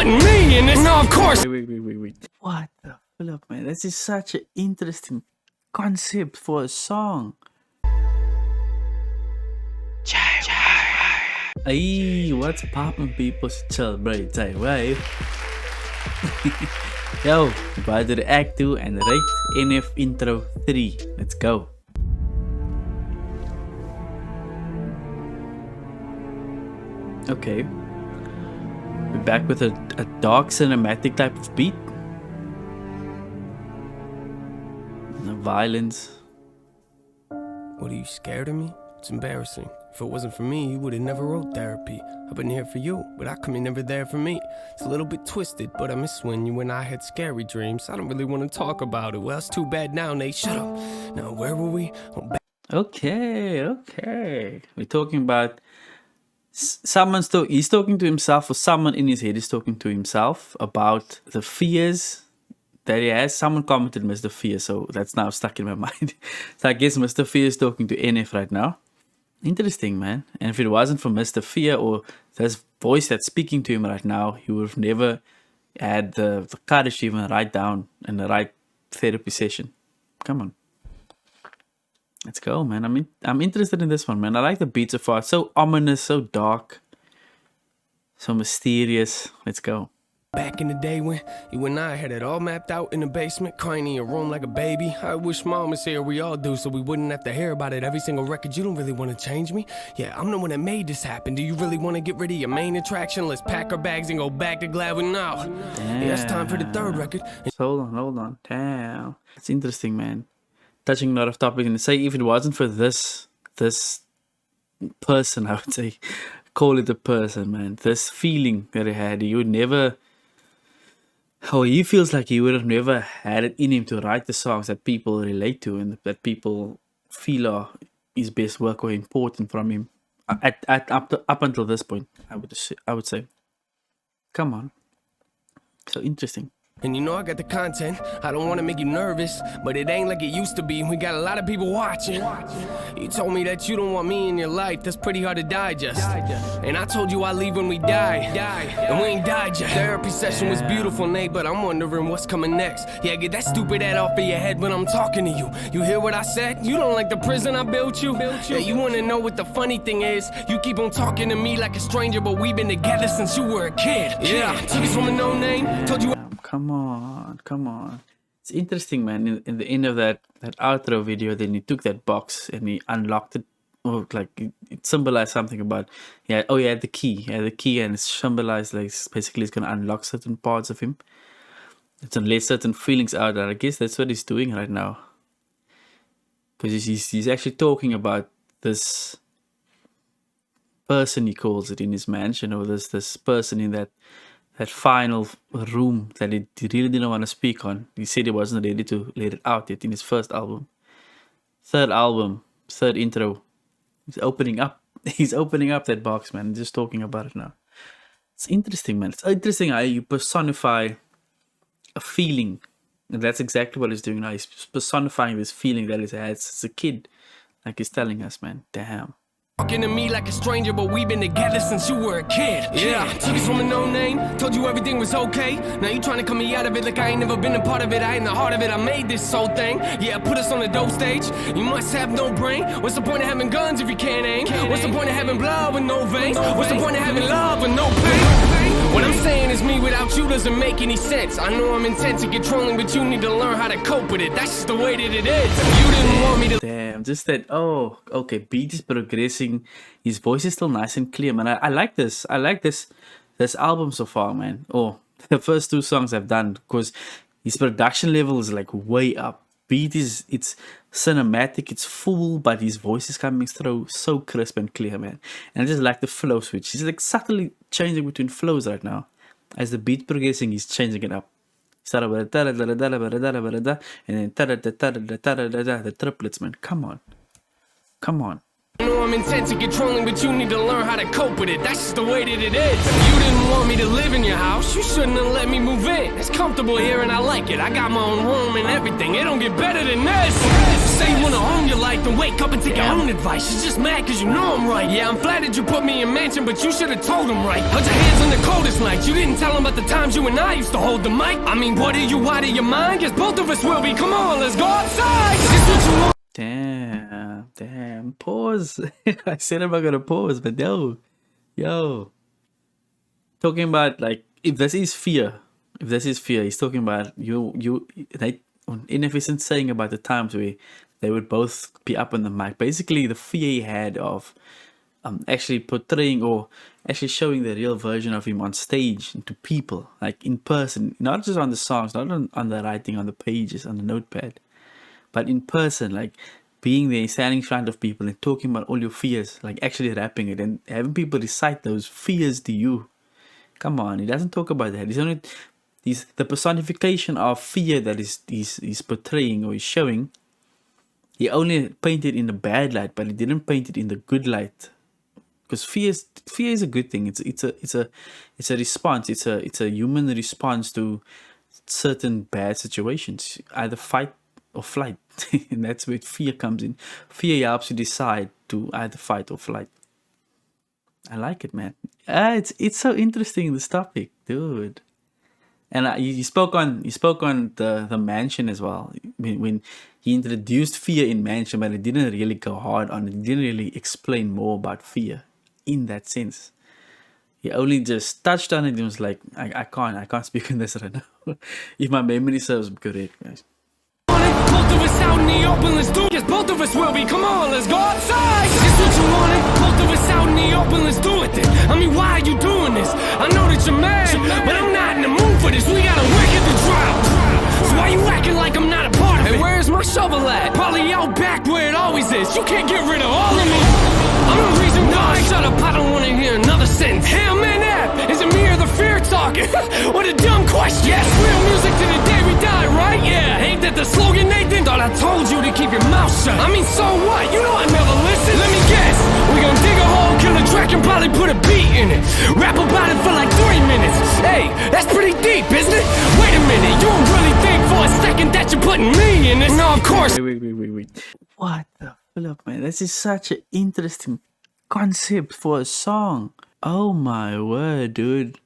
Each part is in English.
wasn't me, and it's no, of course. Wait. What the flip, man? This is such an interesting concept for a song. Hey, what's poppin', people? Celebrate, right? Yo, about to the Act 2 and Rate NF Intro 3. Let's go. Okay. We're back with a dark cinematic type of beat. And the violence. What, are you scared of me? It's embarrassing. If it wasn't for me, you would have never wrote therapy. I've been here for you, but how come you're never there for me? It's a little bit twisted, but I miss when you and I had scary dreams. I don't really want to talk about it. Well, it's too bad now, Nate. Shut up. Now, where were we? Okay. We're talking about he's talking to himself, or someone in his head is talking to himself about the fears that he has. Someone commented Mr. Fear, so that's now stuck in my mind. So I guess Mr. Fear is talking to NF right now. Interesting, man. And if it wasn't for Mr. Fear or this voice that's speaking to him right now, he would have never had the courage to even write down in the right therapy session. Come on. Let's go, man. I'm interested in this one, man. I like the beat so far. It's so ominous, so dark, so mysterious. Let's go. Back in the day when you and I had it all mapped out in the basement, crying in your room like a baby. I wish mom was here, we all do, so we wouldn't have to hear about it every single record. You don't really want to change me? Yeah, I'm the one that made this happen. Do you really want to get rid of your main attraction? Let's pack our bags and go back to Gladwin now. Yeah, it's time for the third record. Hold on. Damn. It's interesting, man. Touching a lot of topics, and say if it wasn't for this person, I would say, call it a person, man. This feeling that he had, he would never... he feels like he would have never had it in him to write the songs that people relate to and that people feel are his best work or important from him up until this point. I would say. Come on, so interesting. And you know I got the content, I don't want to make you nervous, but it ain't like it used to be. We got a lot of people watching. You told me that you don't want me in your life, that's pretty hard to digest. And I told you I leave when we die, and we ain't died yet. Therapy session was beautiful, Nate, but I'm wondering what's coming next. Yeah, get that stupid head off of your head when I'm talking to you. You hear what I said? You don't like the prison I built you? Yeah, you want to know what the funny thing is? You keep on talking to me like a stranger, but we've been together since you were a kid. Yeah, took us from a no name, told you. Come on. It's interesting, man. In the end of that outro video, then he took that box and he unlocked it. Or like it symbolized something about, he had the key. He had the key, and it symbolized like basically it's gonna unlock certain parts of him. It's gonna let certain feelings out. And I guess that's what he's doing right now. Because he's actually talking about this person, he calls it, in his mansion, or this person in that final room that he really didn't want to speak on. He said he wasn't ready to let it out yet in his first album. Third intro. He's opening up that box, man. Just talking about it now. It's interesting, man. It's interesting how you personify a feeling. And that's exactly what he's doing now. He's personifying this feeling that he's had since a kid. Like he's telling us, man. Damn. Talking to me like a stranger, but we've been together since you were a kid. Yeah, took us from a no name, told you everything was okay. Now you trying to cut me out of it like I ain't never been a part of it. I ain't the heart of it, I made this whole thing. Yeah, put us on the dope stage. You must have no brain. What's the point of having guns if you can't aim? What's the point of having blood with no veins? What's the point of having love with no pain? What I'm saying is me without you doesn't make any sense. I know I'm intense and controlling, but you need to learn how to cope with it. That's just the way that it is. You didn't want me to. Damn, just that. Oh, okay. Beat is progressing. His voice is still nice and clear, man. I like this. I like this album so far, man. Oh, the first two songs I've done, because his production level is like way up. Beat it's cinematic, it's full, but his voice is coming through so crisp and clear, man. And I just like the flow switch. He's like subtly changing between flows right now. As the beat progressing, he's changing it up. He started with and then the triplets, man. Come on. I know I'm intense and controlling, but you need to learn how to cope with it. That's just the way that it is. If you didn't want me to live in your house, you shouldn't have let me move in. It's comfortable here and I like it. I got my own room and everything. It don't get better than this. say you wanna own your life, then wake up and take your own advice. She's just mad cause you know I'm right. Yeah, I'm flattered you put me in mansion, but you should've told him right. Held your hands on the coldest nights. You didn't tell him about the times you and I used to hold the mic. I mean, what are you out of your mind? Guess both of us will be. Come on, let's go outside. It's what you want. Damn. Pause. I said I'm not gonna pause, but yo. Talking about, like, if this is fear, he's talking about like, NF isn't saying about the times where they would both be up on the mic. Basically, the fear he had of actually portraying or actually showing the real version of him on stage to people, like in person, not just on the songs, not on the writing, on the pages, on the notepad, but in person, like being there, standing in front of people and talking about all your fears, like actually rapping it and having people recite those fears to you. Come on, he doesn't talk about that. He's the personification of fear that he's portraying or he's showing. He only painted in the bad light, but he didn't paint it in the good light. Because fear is a good thing. It's a response. It's a human response to certain bad situations, either fight or flight. And that's where fear comes in. Fear helps you decide to either fight or flight. I like it, man. It's so interesting, this topic, dude. And you spoke on the mansion as well. When he introduced fear in mansion, but it didn't really go hard on it. He didn't really explain more about fear in that sense. He only just touched on it and was like, I can't speak on this right now. If my memory serves me correct, guys. Both of us out in the open, let's do it. Yes, both of us will be. Come on, let's go outside. It's what you wanted. Both of us out in the open, let's do it then. I mean, why are you doing this? I know that you're mad, but I'm not in the mood for this. We gotta work at the drought. So why you acting like I'm not a part of it? Hey, where's my shovel at? Probably out back where it always is. You can't get rid of all of me. I'm the reason why. Shut up, I don't wanna hear another sentence. Hell, man, is it me or the fear talking? What a dumb question. Yes, real music to the day we die, right? Yeah, ain't that the slogan, Nathan? Thought I told you to keep your mouth shut. I mean, so what? You know I never listen. Let me guess. We gon' dig a hole, kill a track, and probably put a beat in it. Rap about it for like 3 minutes. Hey, that's pretty deep, isn't it? Wait a minute, you don't really think for a second that you're putting me in this? No, of course. Wait. What the flip, man? This is such an interesting concept for a song. Oh my word, dude.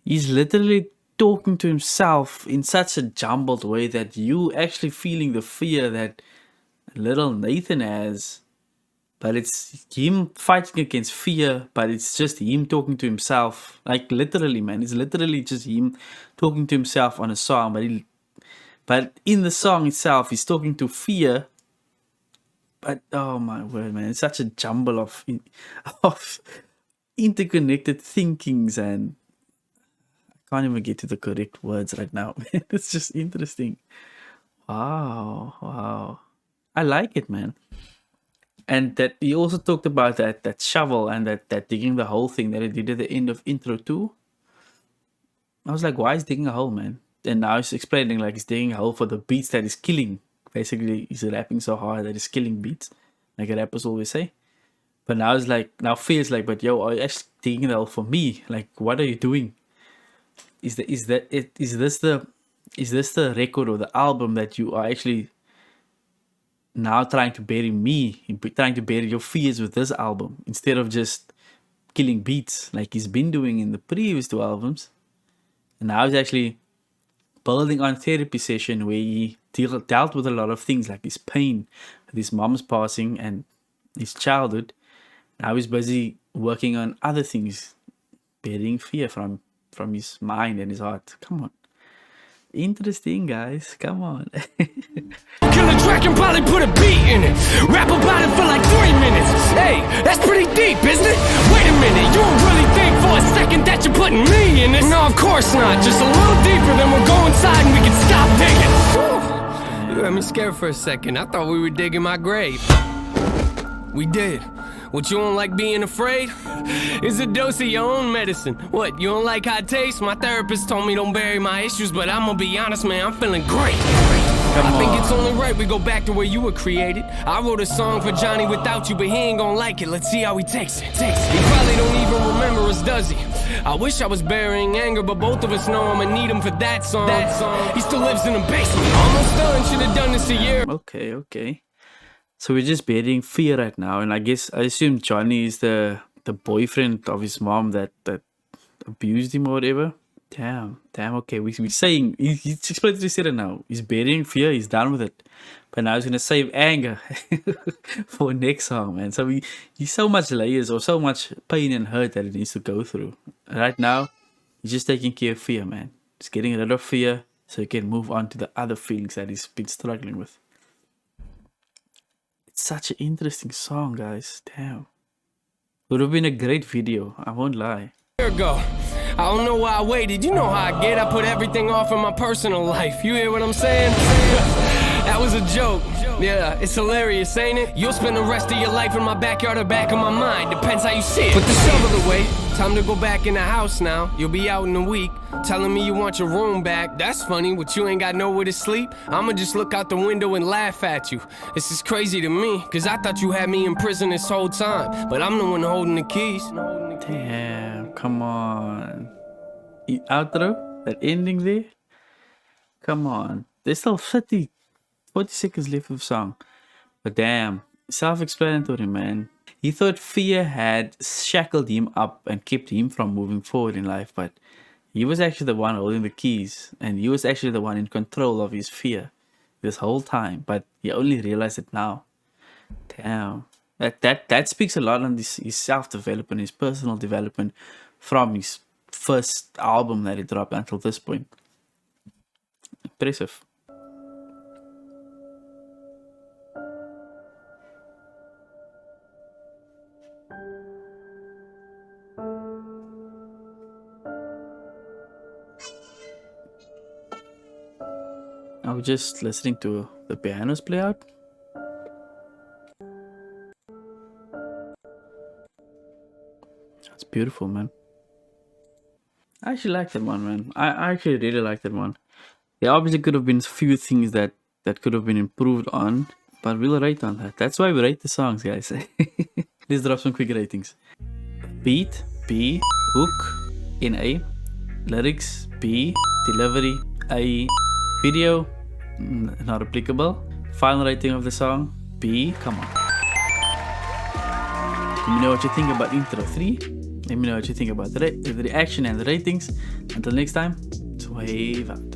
He's literally talking to himself in such a jumbled way that you actually feeling the fear that little Nathan has. But it's him fighting against fear, but it's just him talking to himself. Like literally, man. It's literally just him talking to himself on a song. But in the song itself, he's talking to fear. But oh my word, man. It's such a jumble of interconnected thinkings, and I can't even get to the correct words right now. It's just interesting. Wow. I like it, man. And that he also talked about that shovel and that digging the hole thing that he did at the end of intro 2. I was like, why is digging a hole, man? And now he's explaining like he's digging a hole for the beats that he's killing. Basically, he's rapping so hard that he's killing beats, like rappers always say. But now it's like, now feels like, but yo, are you actually digging the hole for me? Like, what are you doing? Is this the record or the album that you are actually now trying to bury me, trying to bury your fears with this album instead of just killing beats like he's been doing in the previous 2 albums? And now he's actually building on therapy session where he dealt with a lot of things like his pain, his mom's passing and his childhood. Now he's busy working on other things, burying fear from his mind and his heart. Come on. Interesting, guys. Come on. Kill a track and probably put a beat in it. Rap about it for like 3 minutes. Hey, that's pretty deep, isn't it? Wait a minute, you don't really think for a second that you're putting me in this? No, of course not. Just a little deeper, then we'll go inside and we can stop digging. Whew. You had me scared for a second. I thought we were digging my grave. We did. What, you don't like being afraid? It's a dose of your own medicine. What, you don't like how it tastes? My therapist told me don't bury my issues, but I'm gonna be honest, man, I'm feeling great. I think it's only right we go back to where you were created. I wrote a song for Johnny without you, but he ain't gonna like it. Let's see how he takes it. He probably don't even remember us, does he? I wish I was burying anger, but both of us know I'ma need him for that song. He still lives in the basement. Almost done, should've done this a year. Okay. So we're just burying fear right now, and I assume Johnny is the boyfriend of his mom that abused him or whatever. Damn. Okay, we're saying he's explicitly said it now. He's burying fear. He's done with it, but now he's gonna save anger for next song, man. So he's so much layers or so much pain and hurt that he needs to go through. Right now, he's just taking care of fear, man. Just getting rid of fear so he can move on to the other feelings that he's been struggling with. It's such an interesting song, guys. Damn. Would have been a great video, I won't lie. Here go. I don't know why I waited. You know how I get. I put everything off in my personal life. You hear what I'm saying? That was a joke. Yeah, it's hilarious, ain't it? You'll spend the rest of your life in my backyard or back of my mind. Depends how you see it. Put the shovel away. Time to go back in the house now. You'll be out in a week. Telling me you want your room back. That's funny, but you ain't got nowhere to sleep. I'ma just look out the window and laugh at you. This is crazy to me, cause I thought you had me in prison this whole time. But I'm the one holding the keys. Damn, come on. The outro, that ending there. Come on. There's still 40 seconds left of the song. But damn, self-explanatory, man. He thought fear had shackled him up and kept him from moving forward in life, but he was actually the one holding the keys, and he was actually the one in control of his fear this whole time, but he only realized it now. Damn. That speaks a lot on his self-development, his personal development from his first album that he dropped until this point. Impressive. I was just listening to the pianos play out. That's beautiful, man. I actually like that one, man. I actually really like that one. There obviously could have been a few things that could have been improved on, but we'll rate on that. That's why we rate the songs, guys. Let's drop some quick ratings. Beat, B. Hook, N-A. Lyrics, B. Delivery, A. Video, not applicable. Final rating of the song, B. Come on. Let me know what you think about intro 3. Let me know what you think about the reaction and the ratings. Until next time, it's Wave out.